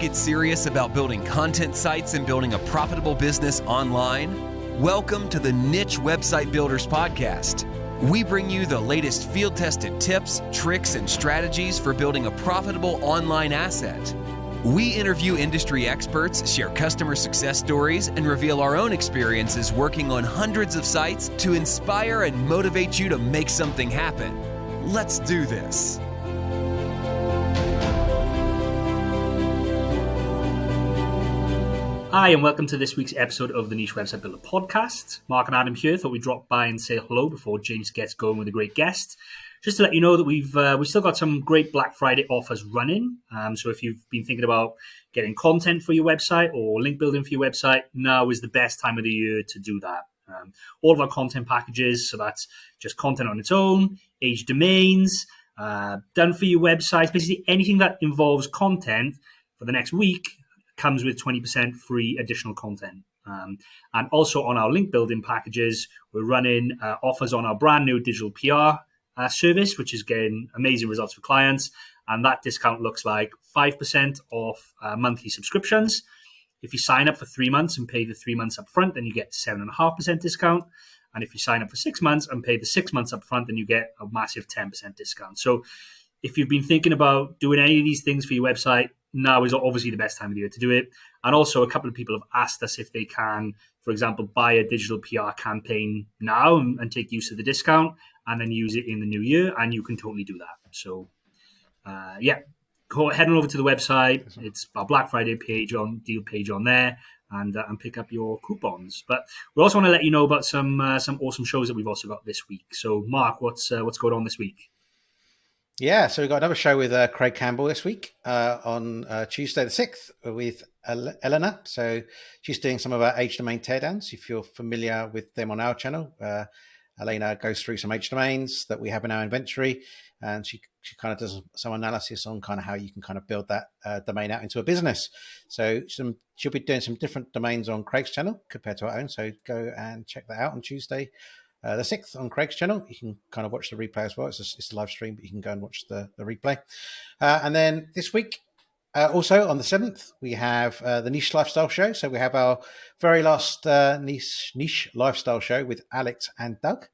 get serious about building content sites and building a profitable business online? Welcome to the Niche Website Builders Podcast. We bring you the latest field-tested tips, tricks, and strategies for building a profitable online asset. We interview industry experts, share customer success stories, and reveal our own experiences working on hundreds of sites to inspire and motivate you to make something happen. Let's do this. Hi, and welcome to this week's episode of the Niche Website Builder Podcast. Mark and Adam here. Thought we'd drop by and say hello before James gets going with a great guest. Just to let you know that we've still got some great Black Friday offers running. So if you've been thinking about getting content for your website or link building for your website, now is the best time of the year to do that. All of our content packages, so that's just content on its own, age domains, done for your website, basically anything that involves content for the next week comes with 20% free additional content. And also on our link building packages, we're running offers on our brand new digital PR service, which is getting amazing results for clients. And that discount looks like 5% off monthly subscriptions. If you sign up for 3 months and pay the 3 months up front, then you get 7.5% discount. And if you sign up for 6 months and pay the 6 months up front, then you get a massive 10% discount. So if you've been thinking about doing any of these things for your website, now is obviously the best time of the year to do it. And also a couple of people have asked us if they can, for example, buy a digital PR campaign now and take use of the discount and then use it in the new year. And you can totally do that. So, go head on over to the website. It's our Black Friday deal page on there and pick up your coupons. But we also want to let you know about some awesome shows that we've also got this week. So, Mark, what's going on this week? Yeah, so we've got another show with Craig Campbell this week on Tuesday the 6th with Eleanor. So she's doing some of our age domain teardowns. If you're familiar with them on our channel, Elena goes through some age domains that we have in our inventory, and she kind of does some analysis on kind of how you can kind of build that domain out into a business. So she'll be doing some different domains on Craig's channel compared to our own. So go and check that out on Tuesday the 6th on Craig's channel. You can kind of watch the replay as well. It's a live stream, but you can go and watch the replay. And then this week, also on the 7th, we have the Niche Lifestyle Show. So we have our very last niche Lifestyle Show with Alex and Doug.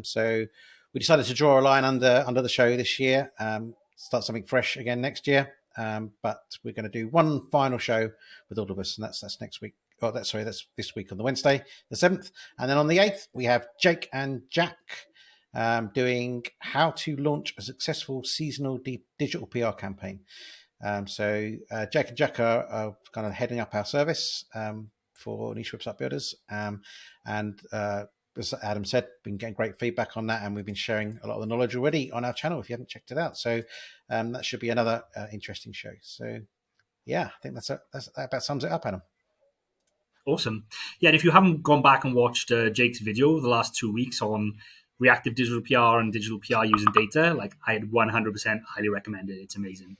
So we decided to draw a line under the show this year, start something fresh again next year. But we're going to do one final show with all of us, and that's next week. Oh, that's this week on the Wednesday, the 7th. And then on the 8th, we have Jake and Jack doing how to launch a successful seasonal digital PR campaign. So Jake and Jack are kind of heading up our service for niche website builders. And as Adam said, been getting great feedback on that, and we've been sharing a lot of the knowledge already on our channel if you haven't checked it out. So that should be another interesting show. So yeah, I think that about sums it up, Adam. Awesome. Yeah, and if you haven't gone back and watched Jake's video the last 2 weeks on reactive digital PR and digital PR using data, like I'd 100% highly recommend it. It's amazing.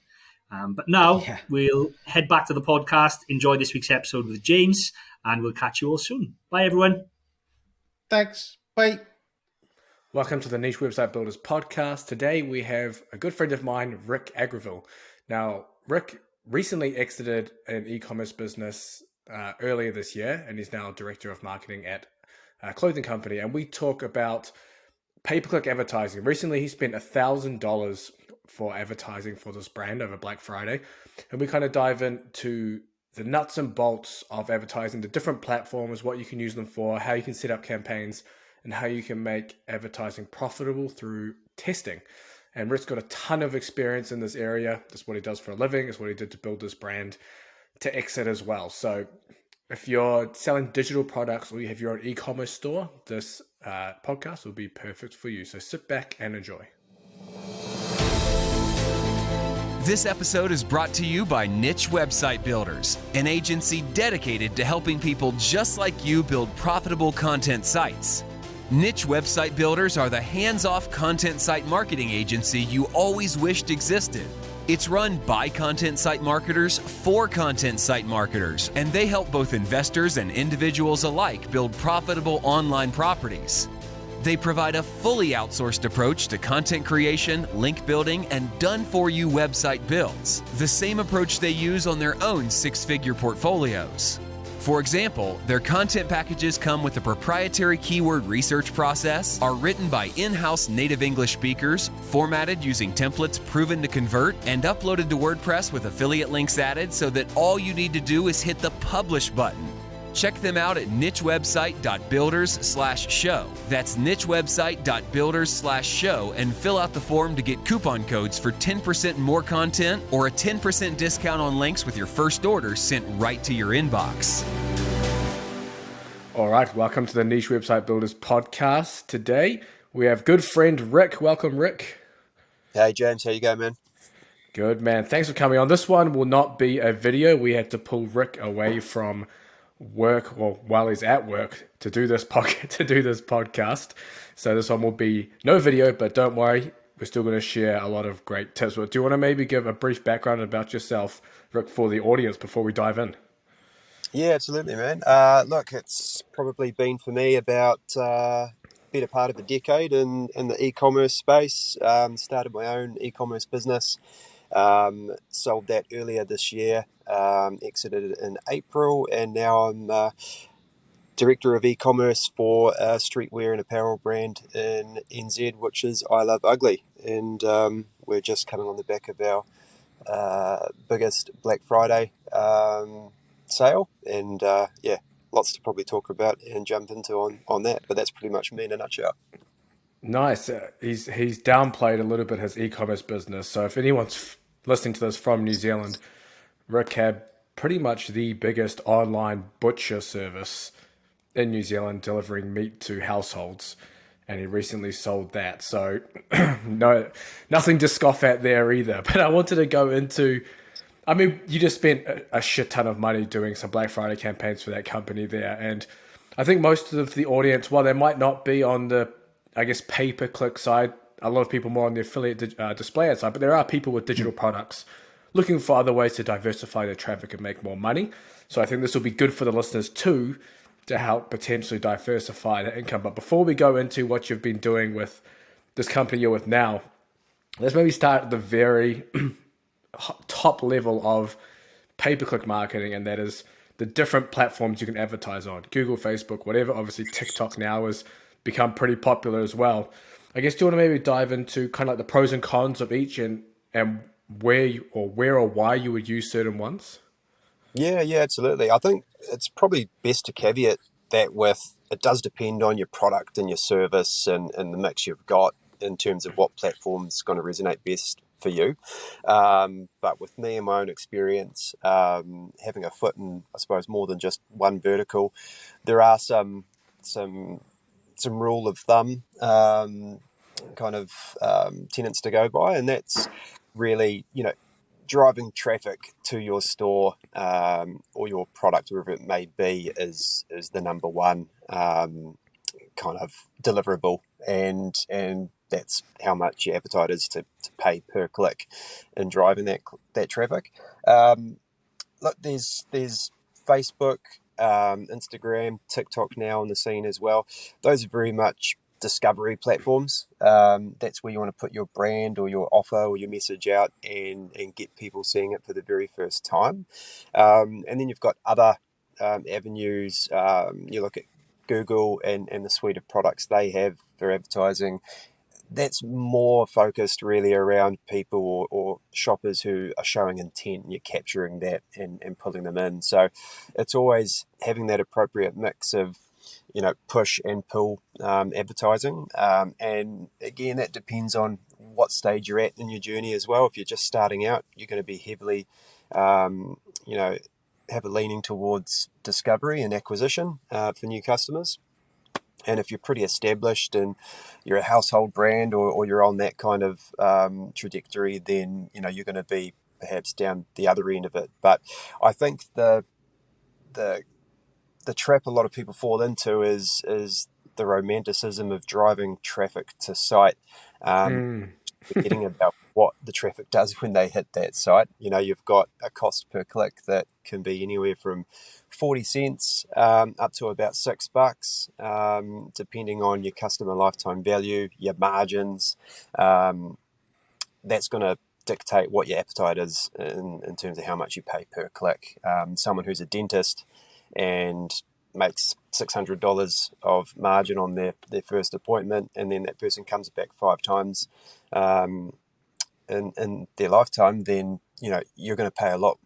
But now we'll head back to the podcast, enjoy this week's episode with James, and we'll catch you all soon. Bye, everyone. Thanks. Bye. Welcome to the Niche Website Builders Podcast. Today we have a good friend of mine, Rick Agraval. Now, Rick recently exited an e-commerce business earlier this year, and is now director of marketing at a clothing company. And we talk about pay-per-click advertising. Recently, he spent $1,000 for advertising for this brand over Black Friday. And we kind of dive into the nuts and bolts of advertising, the different platforms, what you can use them for, how you can set up campaigns, and how you can make advertising profitable through testing. And Rick's got a ton of experience in this area. That's what he does for a living. It's what he did to build this brand to exit as well. So if you're selling digital products or you have your own e-commerce store, this podcast will be perfect for you. So sit back and enjoy. This episode is brought to you by Niche Website Builders, an agency dedicated to helping people just like you build profitable content sites. Niche Website Builders are the hands-off content site marketing agency you always wished existed. It's run by content site marketers for content site marketers, and they help both investors and individuals alike build profitable online properties. They provide a fully outsourced approach to content creation, link building, and done-for-you website builds, the same approach they use on their own six-figure portfolios. For example, their content packages come with a proprietary keyword research process, are written by in-house native English speakers, formatted using templates proven to convert, and uploaded to WordPress with affiliate links added so that all you need to do is hit the publish button. Check them out at nichewebsite.builders/show. That's nichewebsite.builders/show and fill out the form to get coupon codes for 10% more content or a 10% discount on links with your first order sent right to your inbox. All right, welcome to the Niche Website Builders podcast. Today we have good friend Rick. Welcome, Rick. Hey, James. How you going, man? Good, man. Thanks for coming on. This one will not be a video. We had to pull Rick away from work, or while he's at work, to do this podcast. So this one will be no video, but don't worry, we're still going to share a lot of great tips. But do you want to maybe give a brief background about yourself, Rick, for the audience before we dive in? Yeah, absolutely, man. Look, it's probably been for me about better part of a decade in the e-commerce space. Started my own e-commerce business. Sold that earlier this year, exited in April, and now I'm director of e-commerce for a streetwear and apparel brand in NZ, which is I Love Ugly. And we're just coming on the back of our biggest Black Friday sale. And yeah, lots to probably talk about and jump into on that. But that's pretty much me in a nutshell. Nice. He's downplayed a little bit his e-commerce business. So if anyone's listening to this from New Zealand, Rick had pretty much the biggest online butcher service in New Zealand, delivering meat to households, and he recently sold that. So no, nothing to scoff at there either. But I wanted to go into, I mean, you just spent a shit ton of money doing some Black Friday campaigns for that company there, and I think most of the audience, while they might not be on the, I guess, pay-per-click side, a lot of people more on the affiliate display ad side, but there are people with digital products looking for other ways to diversify their traffic and make more money. So I think this will be good for the listeners too, to help potentially diversify their income. But before we go into what you've been doing with this company you're with now, let's maybe start at the very top level of pay-per-click marketing, and that is the different platforms you can advertise on. Google, Facebook, whatever. Obviously, TikTok now has become pretty popular as well. I guess, do you want to maybe dive into kind of like the pros and cons of each, and where or why you would use certain ones? Yeah, absolutely. I think it's probably best to caveat that with it does depend on your product and your service and the mix you've got in terms of what platform's going to resonate best for you. But with me and my own experience, having a foot in, I suppose, more than just one vertical, there are some rule of thumb tenets to go by, and that's really, driving traffic to your store or your product, wherever it may be, is the number one kind of deliverable, and that's how much your appetite is to pay per click in driving that traffic. Look, there's Facebook, Instagram, TikTok now on the scene as well. Those are very much discovery platforms. That's where you want to put your brand or your offer or your message out and get people seeing it for the very first time. And then you've got other avenues. You look at Google and the suite of products they have for advertising. That's more focused really around people or shoppers who are showing intent, and you're capturing that and pulling them in. So it's always having that appropriate mix of push and pull advertising. And again, that depends on what stage you're at in your journey as well. If you're just starting out, you're going to be heavily, have a leaning towards discovery and acquisition for new customers. And if you're pretty established and you're a household brand or you're on that kind of trajectory, then, you're going to be perhaps down the other end of it. But I think the trap a lot of people fall into is the romanticism of driving traffic to site, forgetting about what the traffic does when they hit that site. You've got a cost per click that can be anywhere from 40 cents up to about $6, depending on your customer lifetime value, your margins. That's going to dictate what your appetite is in terms of how much you pay per click. Someone who's a dentist and makes $600 of margin on their first appointment, and then that person comes back 5 times in their lifetime, then you're going to pay a lot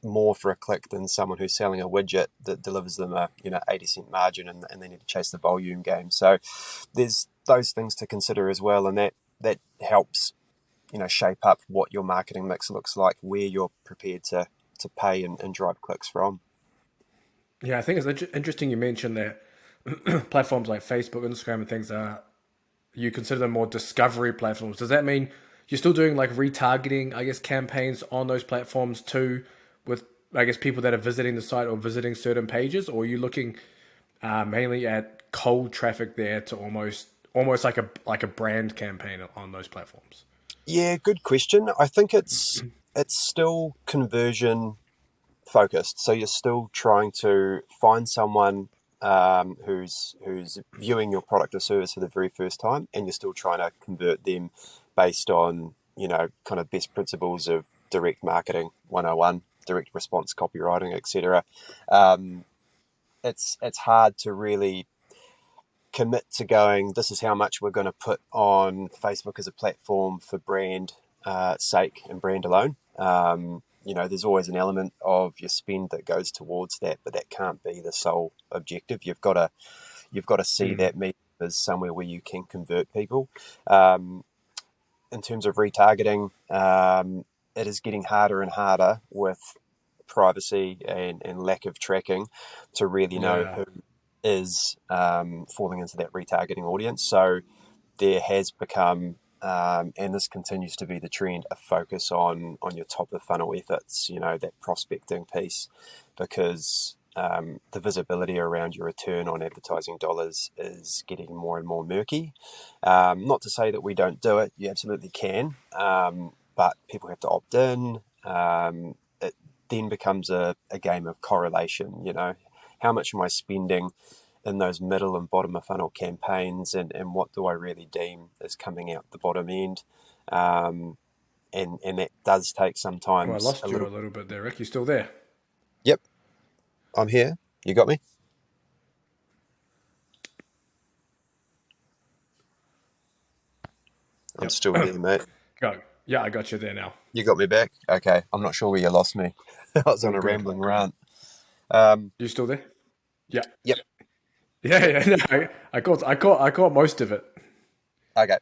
more for a click than someone who's selling a widget that delivers them a 80-cent margin, and they need to chase the volume game. So there's those things to consider as well, and that helps shape up what your marketing mix looks like, where you're prepared to pay and drive clicks from. Yeah, I think it's interesting you mentioned that platforms like Facebook, Instagram, and things you consider them more discovery platforms. Does that mean you're still doing like retargeting, I guess, campaigns on those platforms too, with, I guess, people that are visiting the site or visiting certain pages, or are you looking mainly at cold traffic there to almost like a brand campaign on those platforms? Yeah, good question. I think it's still conversion focused. So you're still trying to find someone who's viewing your product or service for the very first time, and you're still trying to convert them based on kind of best principles of direct marketing 101, direct response copywriting, etc. It's hard to really commit to going, this is how much we're going to put on Facebook as a platform for brand sake and brand alone. There's always an element of your spend that goes towards that, but that can't be the sole objective. You've got to see that medium as somewhere where you can convert people. In terms of retargeting, it is getting harder and harder with privacy and lack of tracking to really know who is falling into that retargeting audience. So there has become, and this continues to be the trend, a focus on your top of funnel efforts, that prospecting piece, because the visibility around your return on advertising dollars is getting more and more murky. Not to say that we don't do it, you absolutely can, but people have to opt in. It then becomes a game of correlation. How much am I spending in those middle and bottom of funnel campaigns, and what do I really deem is coming out the bottom end? And that does take some time. Well, I lost you a little bit there, Rick. You still there? Yep, I'm here. You got me? I'm still here, mate. Go. Yeah, I got you there now. You got me back? Okay. I'm not sure where you lost me. I was on a rambling rant. You still there? Yeah. Yep. Yeah. No, I caught most of it. Okay.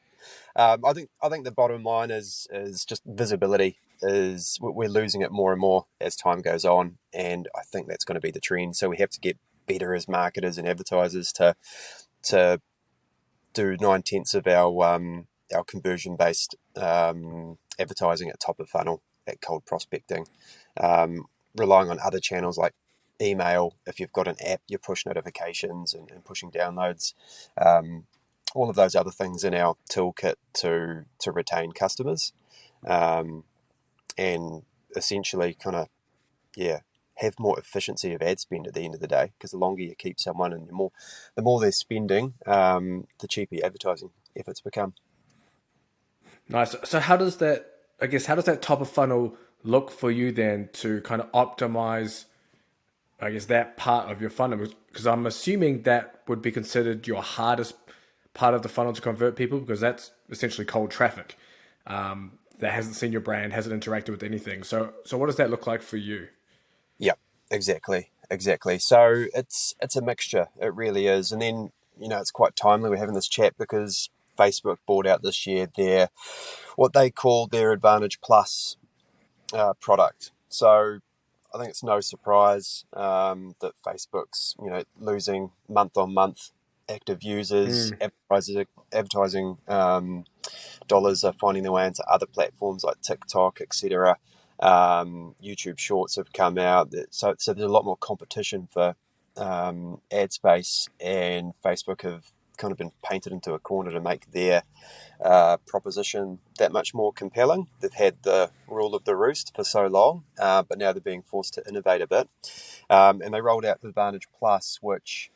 I think the bottom line is just visibility. We're losing it more and more as time goes on, and I think that's going to be the trend. So we have to get better as marketers and advertisers to do 9/10 of our conversion based advertising at top of funnel, at cold prospecting, relying on other channels like email. If you've got an app, your push notifications and pushing downloads, all of those other things in our toolkit to retain customers, and essentially kind of have more efficiency of ad spend at the end of the day, because the longer you keep someone and the more they're spending, the cheaper your advertising efforts become. Nice. So how does that top of funnel look for you then to kind of optimize, I guess, that part of your funnel? Because I'm assuming that would be considered your hardest part of the funnel to convert people, because that's essentially cold traffic that hasn't seen your brand, hasn't interacted with anything. So what does that look like for you? Yeah, exactly. So it's a mixture. It really is. And then, it's quite timely we're having this chat, because Facebook bought out this year what they call their Advantage Plus product. So I think it's no surprise that Facebook's losing month on month active users. Advertising dollars are finding their way into other platforms like TikTok, etc. YouTube Shorts have come out, so there's a lot more competition for ad space, and Facebook have kind of been painted into a corner to make their proposition that much more compelling. They've had the rule of the roost for so long, but now they're being forced to innovate a bit. And they rolled out Advantage Plus, which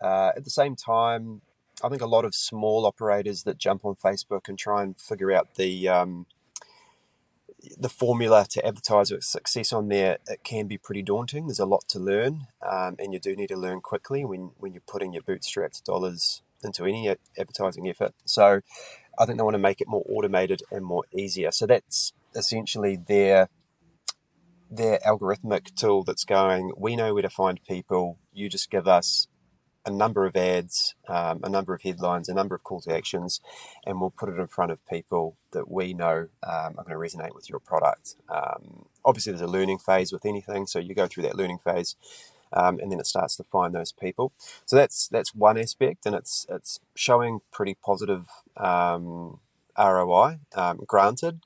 at the same time, I think a lot of small operators that jump on Facebook and try and figure out the formula to advertise with success on there, it can be pretty daunting. There's a lot to learn, and you do need to learn quickly when you're putting your bootstrapped dollars into any advertising effort. So I think they want to make it more automated and more easier. So that's essentially their algorithmic tool that's going, we know where to find people, you just give us a number of ads, a number of headlines, a number of call to actions, and we'll put it in front of people that we know are going to resonate with your product. Obviously, there's a learning phase with anything, so you go through that learning phase, and then it starts to find those people. So that's one aspect, and it's showing pretty positive ROI. Granted,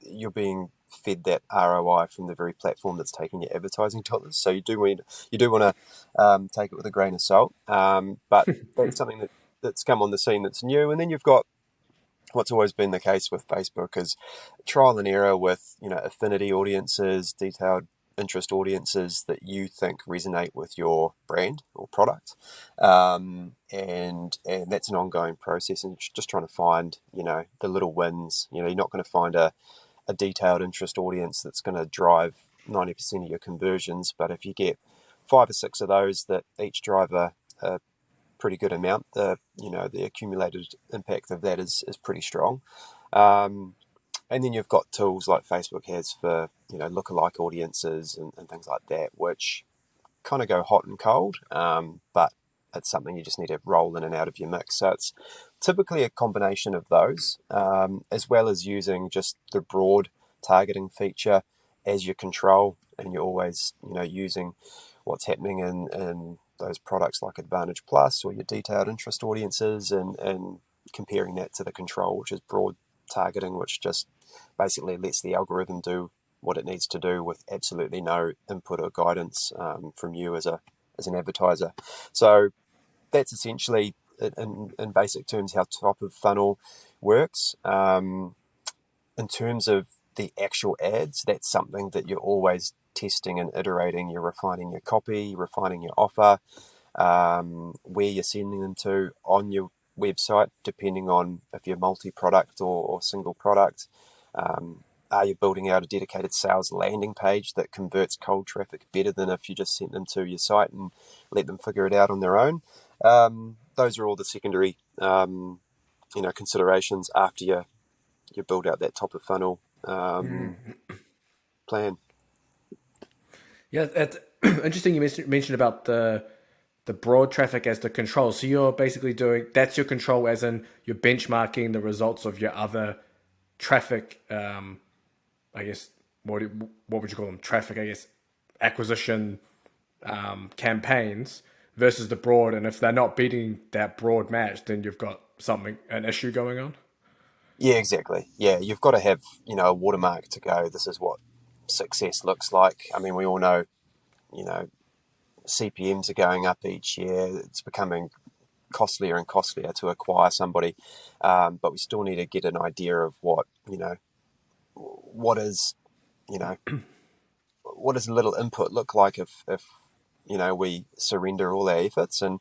you're being fed that ROI from the very platform that's taking your advertising dollars. So you do want to take it with a grain of salt. But that's something that's come on the scene that's new. And then you've got what's always been the case with Facebook is trial and error with affinity audiences, detailed interest audiences that you think resonate with your brand or product, and that's an ongoing process, and just trying to find the little wins. You're not going to find a detailed interest audience that's going to drive 90% of your conversions, but if you get 5 or 6 of those that each drive a pretty good amount, the accumulated impact of that is pretty strong. And then you've got tools like Facebook has for lookalike audiences and things like that, which kind of go hot and cold, but it's something you just need to roll in and out of your mix. So it's typically a combination of those, as well as using just the broad targeting feature as your control, and you're always using what's happening in those products like Advantage Plus or your detailed interest audiences, and comparing that to the control, which is broad targeting, which just basically lets the algorithm do what it needs to do with absolutely no input or guidance from you as an advertiser. So that's essentially, in basic terms, how top of funnel works. In terms of the actual ads, that's something that you're always testing and iterating. You're refining your copy, refining your offer, where you're sending them to on your website, depending on if you're multi-product or single product. Are you building out a dedicated sales landing page that converts cold traffic better than if you just sent them to your site and let them figure it out on their own? Those are all the secondary, considerations after you build out that top of funnel plan. Yeah, it's interesting. You mentioned about the broad traffic as the control. So you're basically that's your control, as in you're benchmarking the results of your other traffic. I guess what would you call them? Traffic, I guess, acquisition campaigns versus the broad. And if they're not beating that broad match, then you've got an issue going on. Yeah, exactly. Yeah, you've got to have a watermark to go, this is what success looks like. I mean, we all know CPMs are going up each year. It's becoming costlier and costlier to acquire somebody, but we still need to get an idea of what is what does a little input look like if we surrender all our efforts, and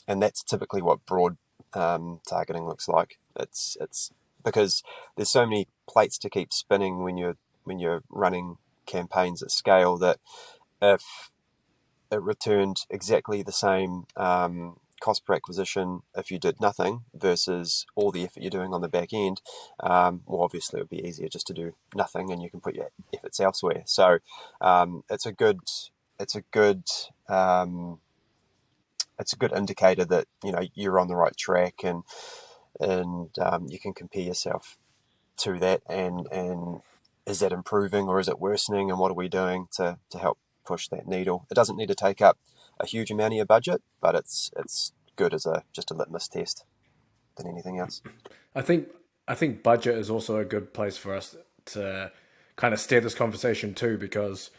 that's typically what broad targeting looks like. It's because there's so many plates to keep spinning when you're running campaigns at scale, that if it returned exactly the same cost per acquisition if you did nothing versus all the effort you're doing on the back end, well, obviously it would be easier just to do nothing, and you can put your efforts elsewhere. So it's a good indicator that you're on the right track, and you can compare yourself to that, and is that improving or is it worsening, and what are we doing to help push that needle? It doesn't need to take up a huge amount of your budget, but it's good as just a litmus test than anything else. I think budget is also a good place for us to kind of steer this conversation too, because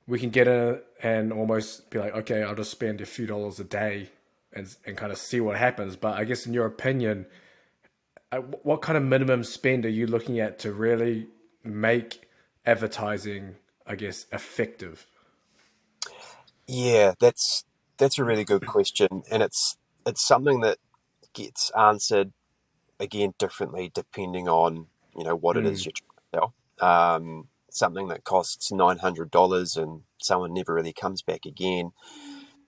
we can get in and almost be like, okay, I'll just spend a few dollars a day and kind of see what happens. But I guess in your opinion, what kind of minimum spend are you looking at to really make advertising, I guess, effective? Yeah, that's a really good question, and it's something that gets answered again differently depending on what it is you're trying to sell. Something that costs $900 and someone never really comes back again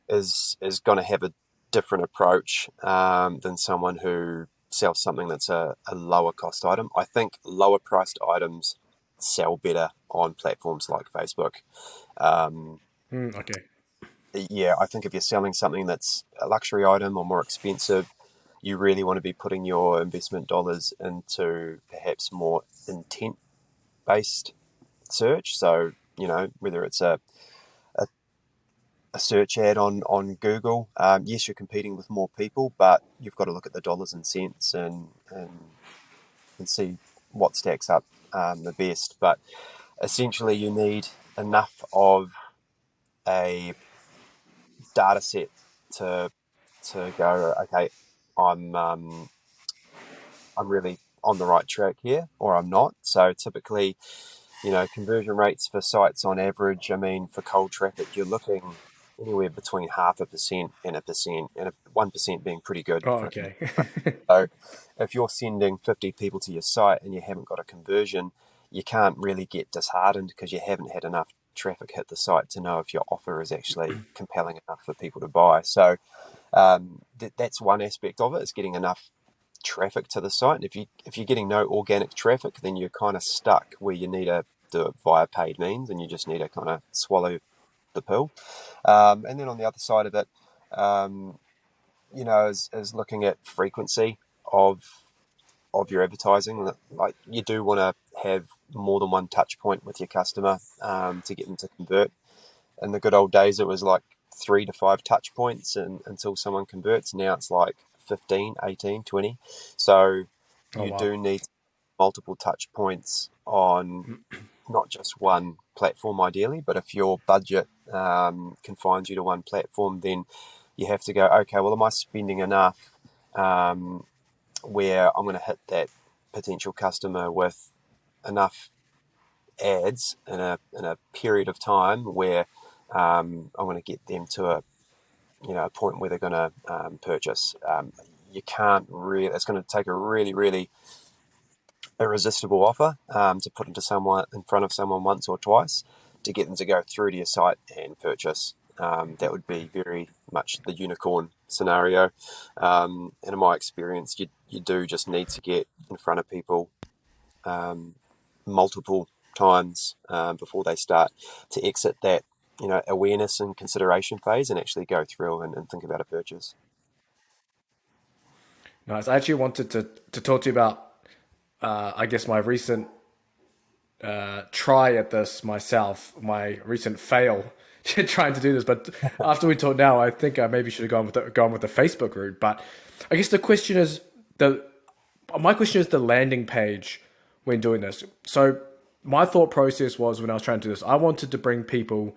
is going to have a different approach than someone who sells something that's a lower cost item. I think lower priced items sell better on platforms like Facebook. Okay. Yeah, I think if you're selling something that's a luxury item or more expensive, you really want to be putting your investment dollars into perhaps more intent-based search. So, whether it's a search ad on Google, yes, you're competing with more people, but you've got to look at the dollars and cents and see what stacks up the best. But essentially, you need enough of a data set to go, okay, I'm really on the right track here, or I'm not. So typically, conversion rates for sites on average, I mean, for cold traffic, you're looking anywhere between 0.5% and 1%, and 1% being pretty good. Oh, okay. So if you're sending 50 people to your site and you haven't got a conversion, you can't really get disheartened because you haven't had enough traffic hit the site to know if your offer is actually compelling enough for people to buy. So that's one aspect of it, is getting enough traffic to the site. And if you're getting no organic traffic, then you're kind of stuck where you need to do it via paid means, and you just need to kind of swallow the pill. And then on the other side of it, is looking at frequency of your advertising. Like, you do want to have more than one touch point with your customer to get them to convert. In the good old days, it was like 3 to 5 touch points until someone converts. Now it's like 15, 18, 20. So you do need multiple touch points on not just one platform ideally, but if your budget confines you to one platform, then you have to go, okay, well, am I spending enough where I'm going to hit that potential customer with enough ads in a period of time where I'm going to get them to a point where they're going to purchase. You can't really. It's going to take a really, really irresistible offer to put in front of someone once or twice to get them to go through to your site and purchase. That would be very much the unicorn scenario. And in my experience, you do just need to get in front of people multiple times before they start to exit that awareness and consideration phase and actually go through and think about a purchase. Nice. I actually wanted to talk to you about, I guess, my recent try at this myself, my recent fail trying to do this. But after we talk now, I think I maybe should have gone with the Facebook route. But I guess the question is my question is the landing page when doing this. So my thought process was, when I was trying to do this, I wanted to bring people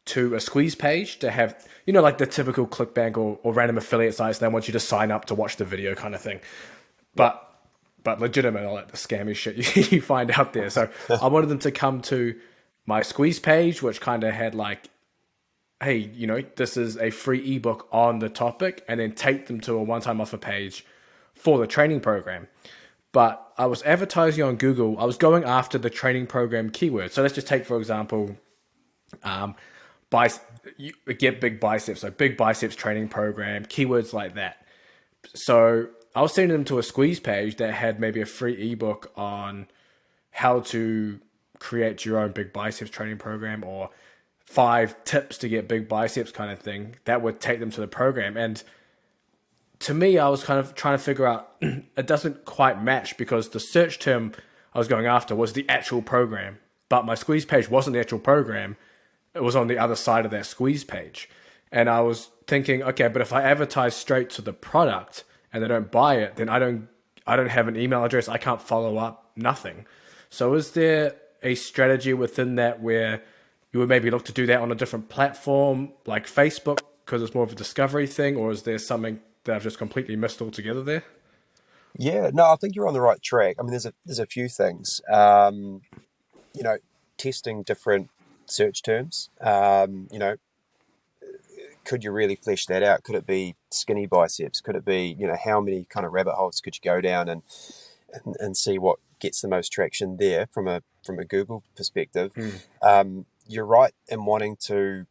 to a squeeze page to have, like the typical ClickBank or random affiliate sites. They want you to sign up to watch the video kind of thing. But legitimate, all like the scammy shit you find out there. So I wanted them to come to my squeeze page, which kind of had like, hey, this is a free ebook on the topic, and then take them to a one-time offer page for the training program. But I was advertising on Google. I was going after the training program keywords. So let's just take, for example, get big biceps. So big biceps training program, keywords like that. So I was sending them to a squeeze page that had maybe a free ebook on how to create your own big biceps training program, or 5 tips to get big biceps kind of thing. That would take them to the program. And to me, I was kind of trying to figure out, it doesn't quite match, because the search term I was going after was the actual program, but my squeeze page wasn't the actual program. It was on the other side of that squeeze page. And I was thinking, okay, but if I advertise straight to the product and they don't buy it, then I don't have an email address. I can't follow up, nothing. So is there a strategy within that where you would maybe look to do that on a different platform like Facebook, because it's more of a discovery thing, or is there something that I've just completely missed altogether there? Yeah, no, I think you're on the right track. I mean, there's a few things. You know, testing different search terms. Could you really flesh that out? Could it be skinny biceps? Could it be, how many kind of rabbit holes could you go down and see what gets the most traction there from a Google perspective? You're right in wanting to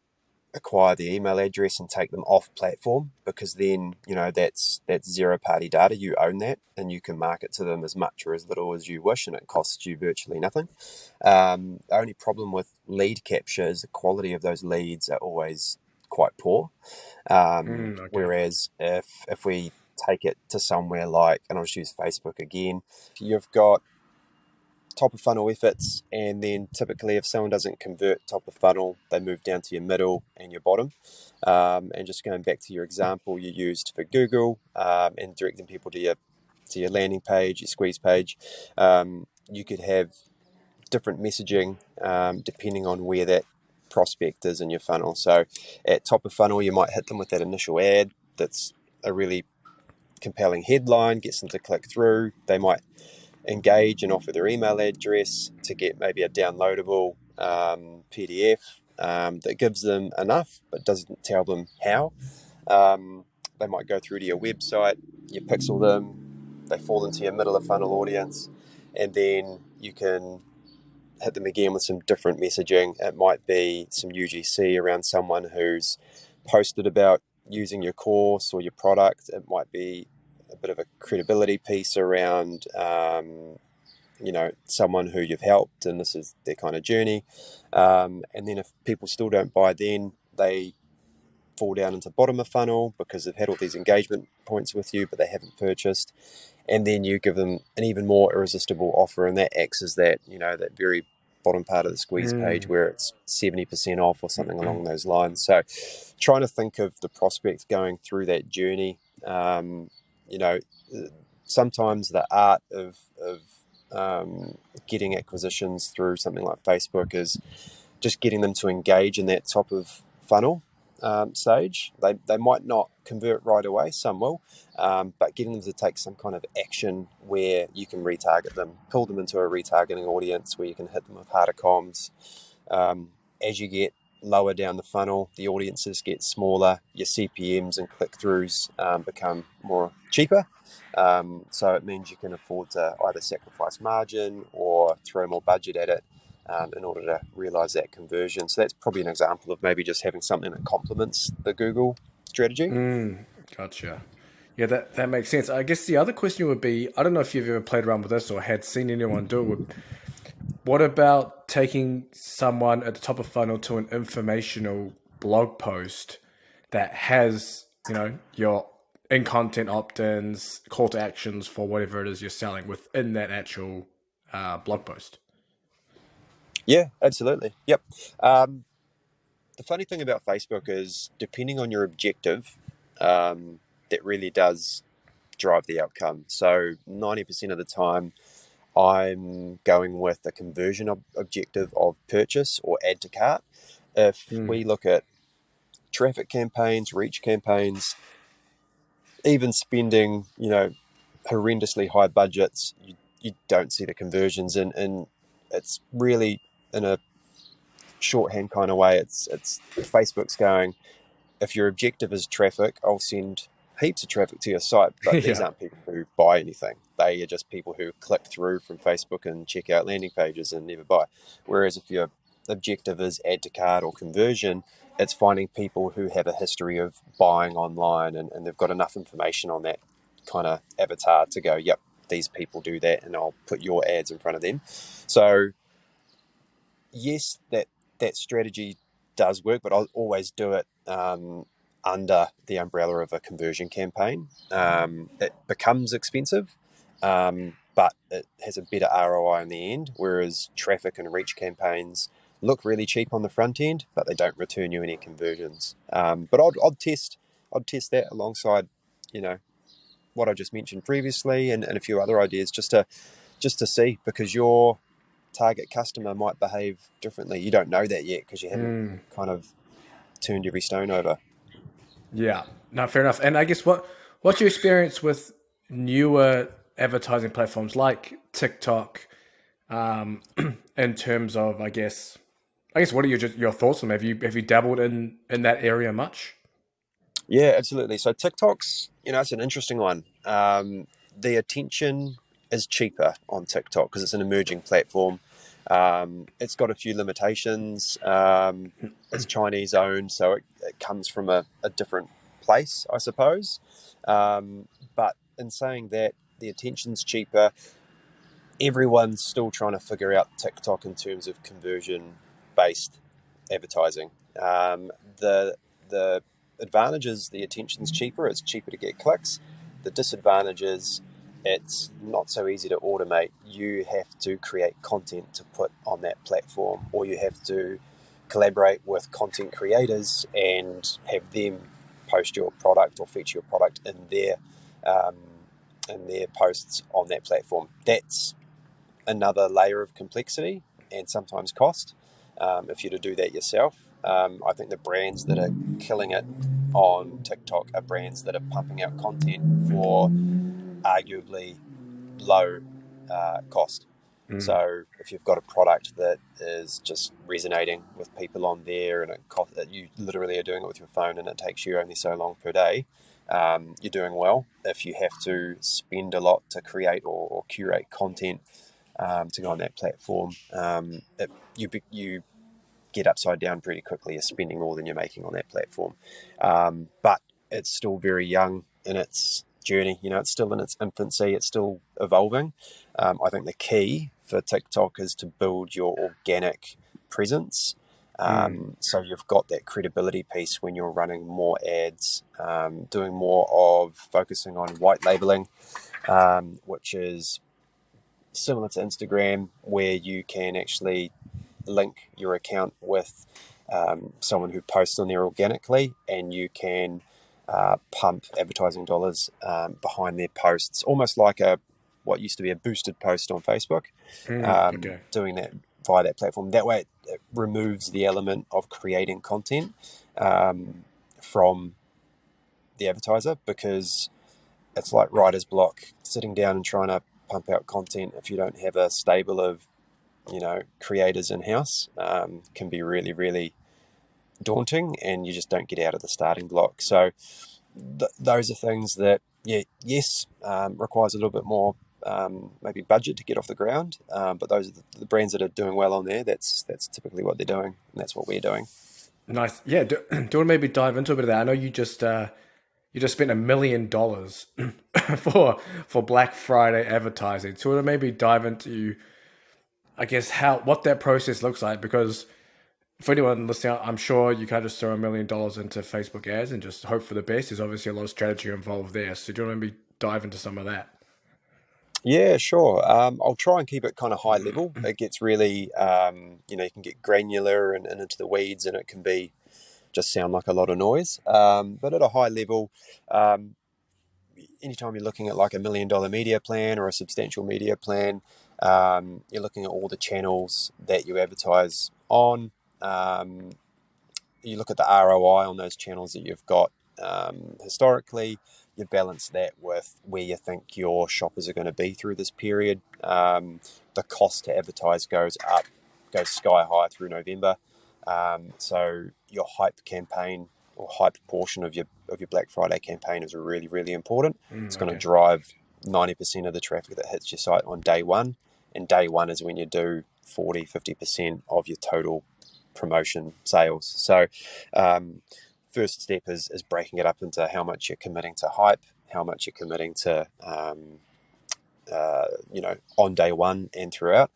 acquire the email address and take them off platform, because then that's zero party data. You own that, and you can market to them as much or as little as you wish, and it costs you virtually nothing. The only problem with lead capture is the quality of those leads are always quite poor. Okay. Whereas if we take it to somewhere like, and I'll just use Facebook again, you've got top of funnel efforts, and then typically if someone doesn't convert top of funnel, they move down to your middle and your bottom. And just going back to your example you used for Google, and directing people to your landing page, your squeeze page, you could have different messaging depending on where that prospect is in your funnel. So at top of funnel, you might hit them with that initial ad that's a really compelling headline, gets them to click through. They might engage and offer their email address to get maybe a downloadable PDF that gives them enough but doesn't tell them how. They might go through to your website, you pixel them, they fall into your middle of funnel audience, and then you can hit them again with some different messaging. It might be some UGC around someone who's posted about using your course or your product. It might be a bit of a credibility piece around someone who you've helped and this is their kind of journey. And then if people still don't buy, then they fall down into bottom of funnel because they've had all these engagement points with you but they haven't purchased, and then you give them an even more irresistible offer, and that acts as that that very bottom part of the squeeze page where it's 70% off or something along those lines. So trying to think of the prospect going through that journey. Sometimes the art of getting acquisitions through something like Facebook is just getting them to engage in that top of funnel stage. They might not convert right away, some will, but getting them to take some kind of action where you can retarget them, pull them into a retargeting audience where you can hit them with harder comms. As you get lower down the funnel, the audiences get smaller, your CPMs and click-throughs become more cheaper. So it means you can afford to either sacrifice margin or throw more budget at it in order to realize that conversion. So that's probably an example of maybe just having something that complements the Google strategy. Gotcha. Yeah, that makes sense. I guess the other question would be, I don't know if you've ever played around with this or had seen anyone do it. What about taking someone at the top of funnel to an informational blog post that has, your in-content opt-ins, call to actions for whatever it is you're selling within that actual blog post? Yeah, absolutely. Yep. The funny thing about Facebook is, depending on your objective, that really does drive the outcome. So 90% of the time, I'm going with a conversion objective of purchase or add to cart. If we look at traffic campaigns, reach campaigns, even spending, horrendously high budgets, you don't see the conversions, and it's really in a shorthand kind of way. It's Facebook's going, if your objective is traffic, I'll send heaps of traffic to your site, but these aren't people who buy anything. They are just people who click through from Facebook and check out landing pages and never buy. Whereas if your objective is add to cart or conversion, it's finding people who have a history of buying online and they've got enough information on that kind of avatar to go, yep, these people do that, and I'll put your ads in front of them. So yes, that strategy does work, but I'll always do it under the umbrella of a conversion campaign. It becomes expensive, but it has a better ROI in the end, whereas traffic and reach campaigns look really cheap on the front end, but they don't return you any conversions. But I'd test that alongside, what I just mentioned previously and a few other ideas just to see, because your target customer might behave differently. You don't know that yet because you haven't kind of turned every stone over. Yeah, no, fair enough. And I guess what's your experience with newer advertising platforms like TikTok, in terms of I guess what are your thoughts on them? Have you dabbled in that area much? Yeah, absolutely. So TikTok's, it's an interesting one. The attention is cheaper on TikTok because it's an emerging platform. It's got a few limitations. It's Chinese owned, so it comes from a different place, I suppose. But in saying that, the attention's cheaper. Everyone's still trying to figure out TikTok in terms of conversion based advertising. The advantage is the attention's cheaper. It's cheaper to get clicks. The disadvantage is it's not so easy to automate. You have to create content to put on that platform, or you have to collaborate with content creators and have them post your product or feature your product um, in their posts on that platform. That's another layer of complexity and sometimes cost if you're to do that yourself. I think the brands that are killing it on TikTok are brands that are pumping out content for arguably low cost. So if you've got a product that is just resonating with people on there, and you literally are doing it with your phone, and it takes you only so long per day, you're doing well. If you have to spend a lot to create or curate content to go on that platform, you get upside down pretty quickly. You're spending more than you're making on that platform. But it's still very young in its journey. It's still in its infancy. It's still evolving. I think the key for TikTok is to build your organic presence. So you've got that credibility piece when you're running more ads, doing more of focusing on white labeling, which is similar to Instagram, where you can actually link your account with someone who posts on there organically, and you can pump advertising dollars behind their posts, almost like what used to be a boosted post on Facebook. Okay. Doing that via that platform. That way, it removes the element of creating content from the advertiser, because it's like writer's block, sitting down and trying to pump out content if you don't have a stable of creators in house, can be really, really daunting, and you just don't get out of the starting block. So those are things that, yes, requires a little bit more maybe budget to get off the ground. But those are the brands that are doing well on there. That's typically what they're doing, and that's what we're doing. Nice. Yeah. Do you want to maybe dive into a bit of that? I know you just spent $1 million for Black Friday advertising. So to maybe dive into, I guess, what that process looks like, because for anyone listening, I'm sure you can't just throw $1 million into Facebook ads and just hope for the best. There's obviously a lot of strategy involved there. So do you want to maybe dive into some of that? Yeah, sure. I'll try and keep it kind of high level. It gets really, you can get granular and into the weeds, and it can be just sound like a lot of noise. But at a high level, anytime you're looking at like $1 million media plan or a substantial media plan, you're looking at all the channels that you advertise on. You look at the ROI on those channels that you've got historically. You balance that with where you think your shoppers are going to be through this period. The cost to advertise goes sky high through November. So your hype campaign or hype portion of your Black Friday campaign is really, really important. It's going to drive 90% of the traffic that hits your site on day one. And day one is when you do 40-50% of your total promotion sales. So first step is breaking it up into how much you're committing to hype, how much you're committing to on day one and throughout,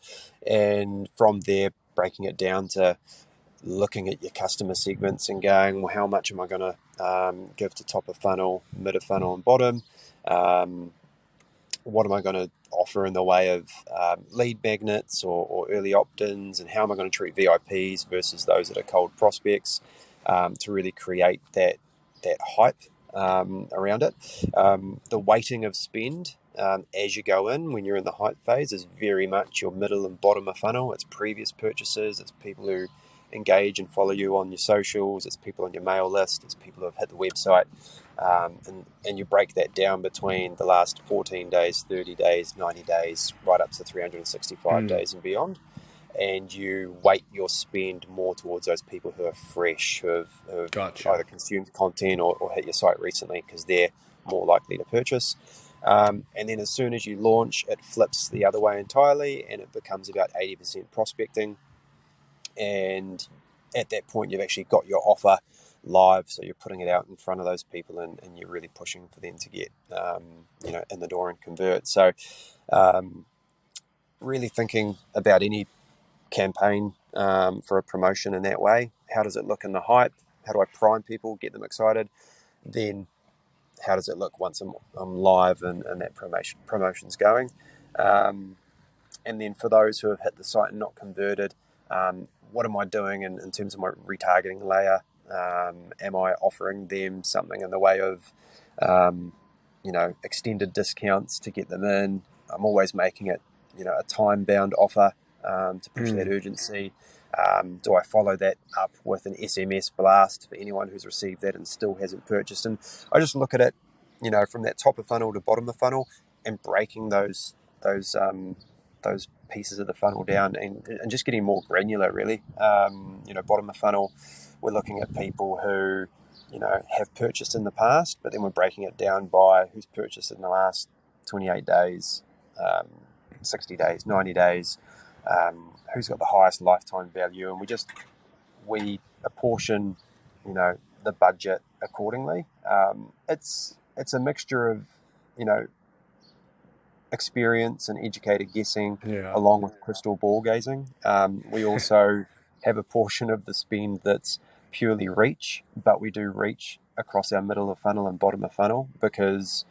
and from there breaking it down to looking at your customer segments and going, well, how much am I going to give to top of funnel, mid of funnel, and bottom? What am I going to offer in the way of lead magnets or early opt-ins, and how am I going to treat VIPs versus those that are cold prospects, to really create that hype around it. The weighting of spend as you go in when you're in the hype phase is very much your middle and bottom of funnel. It's previous purchases, it's people who engage and follow you on your socials, it's people on your mail list, it's people who have hit the website, and you break that down between the last 14 days, 30 days, 90 days, right up to 365 days and beyond. And you weight your spend more towards those people who are fresh, who have Gotcha. either consumed content or hit your site recently, because they're more likely to purchase. And then as soon as you launch, it flips the other way entirely, and it becomes about 80% prospecting. And at that point, you've actually got your offer live, so you're putting it out in front of those people, and you're really pushing for them to get in the door and convert. So really thinking about any campaign for a promotion in that way. How does it look in the hype? How do I prime people, get them excited? Then how does it look once I'm live and that promotion's going? And then for those who have hit the site and not converted, what am I doing in terms of my retargeting layer? Am I offering them something in the way of extended discounts to get them in? I'm always making it a time-bound offer to push that urgency. Do I follow that up with an SMS blast for anyone who's received that and still hasn't purchased? And I just look at it, from that top of funnel to bottom of funnel, and breaking those pieces of the funnel down and just getting more granular, really. Bottom of funnel, we're looking at people who have purchased in the past, but then we're breaking it down by who's purchased in the last 28 days, 60 days, 90 days, who's got the highest lifetime value, and we apportion the budget accordingly. It's a mixture of experience and educated guessing, along with crystal ball gazing. We also have a portion of the spend that's purely reach, but we do reach across our middle of funnel and bottom of funnel, because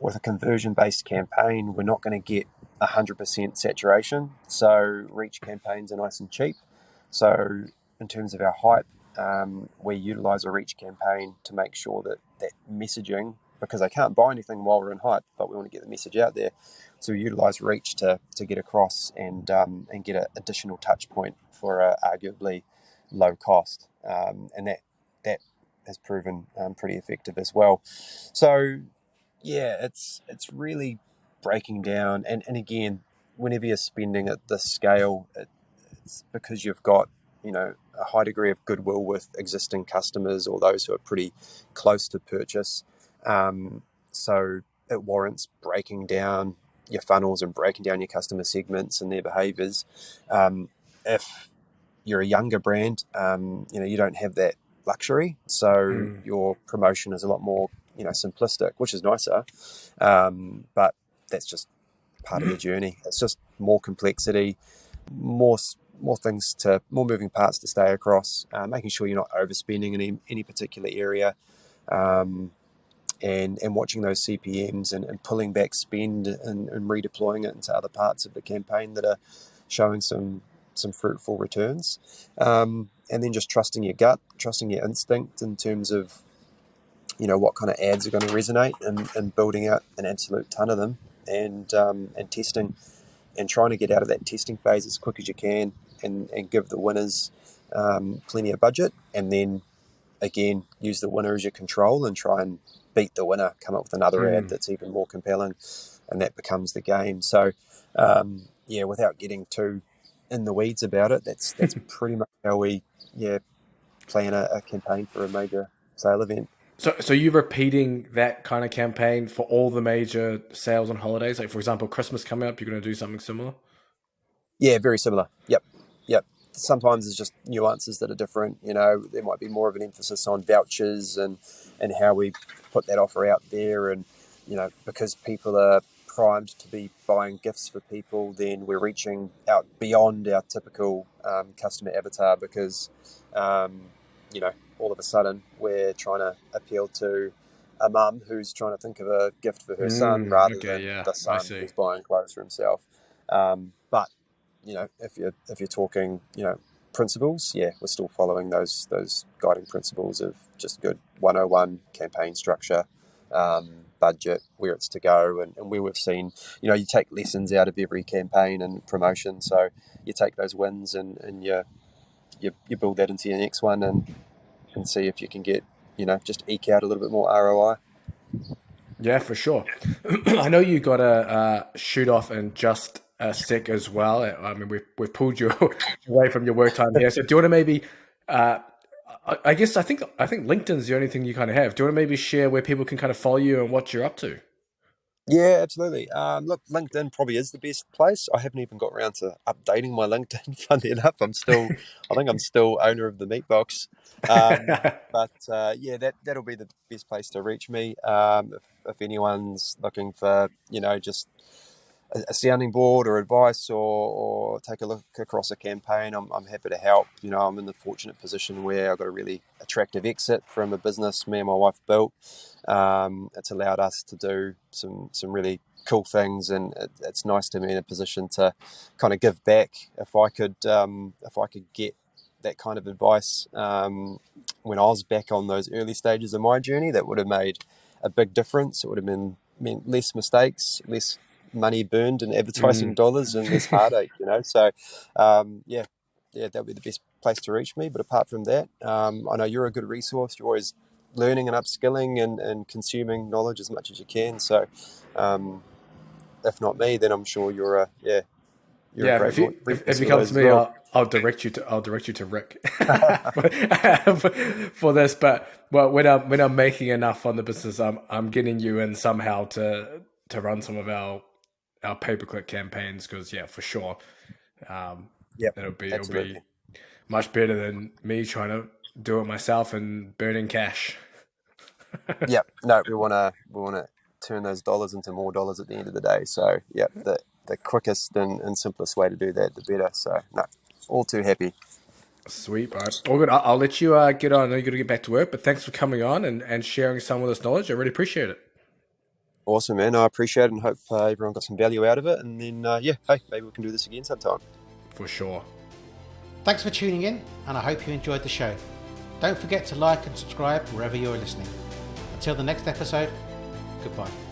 with a conversion-based campaign, we're not going to get 100% saturation. So reach campaigns are nice and cheap. So in terms of our hype, we utilize a reach campaign to make sure that messaging, because they can't buy anything while we're in hype, but we want to get the message out there. So we utilize reach to get across and get an additional touch point for arguably low cost. And that has proven pretty effective as well. So yeah, it's really breaking down. And again, whenever you're spending at this scale, it's because you've got a high degree of goodwill with existing customers or those who are pretty close to purchase. So it warrants breaking down your funnels and breaking down your customer segments and their behaviors. If you're a younger brand, you don't have that luxury. So your promotion is a lot more, simplistic, which is nicer. But that's just part of the journey. It's just more complexity, more moving parts to stay across, making sure you're not overspending in any particular area, and watching those CPMs and pulling back spend and redeploying it into other parts of the campaign that are showing some fruitful returns. And then just trusting your gut, trusting your instinct in terms of what kind of ads are going to resonate, and building out an absolute ton of them, and testing and trying to get out of that testing phase as quick as you can, and give the winners plenty of budget, and then again use the winner as your control and try and beat the winner, come up with another ad that's even more compelling, and that becomes the game. So without getting too in the weeds about it, that's pretty much how we plan a campaign for a major sale event. So you're repeating that kind of campaign for all the major sales on holidays? Like, for example, Christmas coming up, you're going to do something similar? Yeah, very similar. Yep. Sometimes there's just nuances that are different. There might be more of an emphasis on vouchers and how we put that offer out there. And, because people are primed to be buying gifts for people, then we're reaching out beyond our typical customer avatar, because, all of a sudden we're trying to appeal to a mum who's trying to think of a gift for her son, rather than the son who's buying clothes for himself. But if you're talking principles, we're still following those guiding principles of just good 101 campaign structure, budget, where it's to go, and where we've seen you take lessons out of every campaign and promotion. So you take those wins and you you build that into your next one and see if you can get, just eke out a little bit more ROI. Yeah, for sure. I know you got a shoot off in just a sec as well. I mean, we've pulled you away from your work time here. So do you want to maybe, I guess I think LinkedIn's the only thing you kind of have. Do you want to maybe share where people can kind of follow you and what you're up to? Yeah, absolutely. Look, LinkedIn probably is the best place. I haven't even got around to updating my LinkedIn. Funny enough, I think I'm still owner of the meat box. But yeah, that'll be the best place to reach me. If anyone's looking for, just a sounding board or advice or take a look across a campaign, I'm happy to help. I'm in the fortunate position where I've got a really attractive exit from a business me and my wife built. It's allowed us to do some really cool things, and it's nice to be in a position to kind of give back. If I could get that kind of advice when I was back on those early stages of my journey, that would have made a big difference. It would have meant less mistakes, less money burned in advertising dollars, and less heartache. So yeah, that would be the best place to reach me. But apart from that, I know you're a good resource. You're always learning and upskilling and consuming knowledge as much as you can. So if not me, then I'm sure you're a great if you come to me, I'll direct you to Rick for this. But when I'm making enough on the business, I'm getting you in somehow to run some of our pay-per-click campaigns, because for sure, it'll be much better than me trying to do it myself and burning cash. Yeah, no, we want to turn those dollars into more dollars at the end of the day. So yeah, the quickest and simplest way to do that, the better. So no, all too happy. Sweet, bro. All good. I'll let you get on. I know you're going to get back to work, but thanks for coming on and sharing some of this knowledge. I really appreciate it. Awesome, man. I appreciate it and hope everyone got some value out of it. And then, hey, maybe we can do this again sometime. For sure. Thanks for tuning in, and I hope you enjoyed the show. Don't forget to like and subscribe wherever you're listening. Until the next episode, goodbye.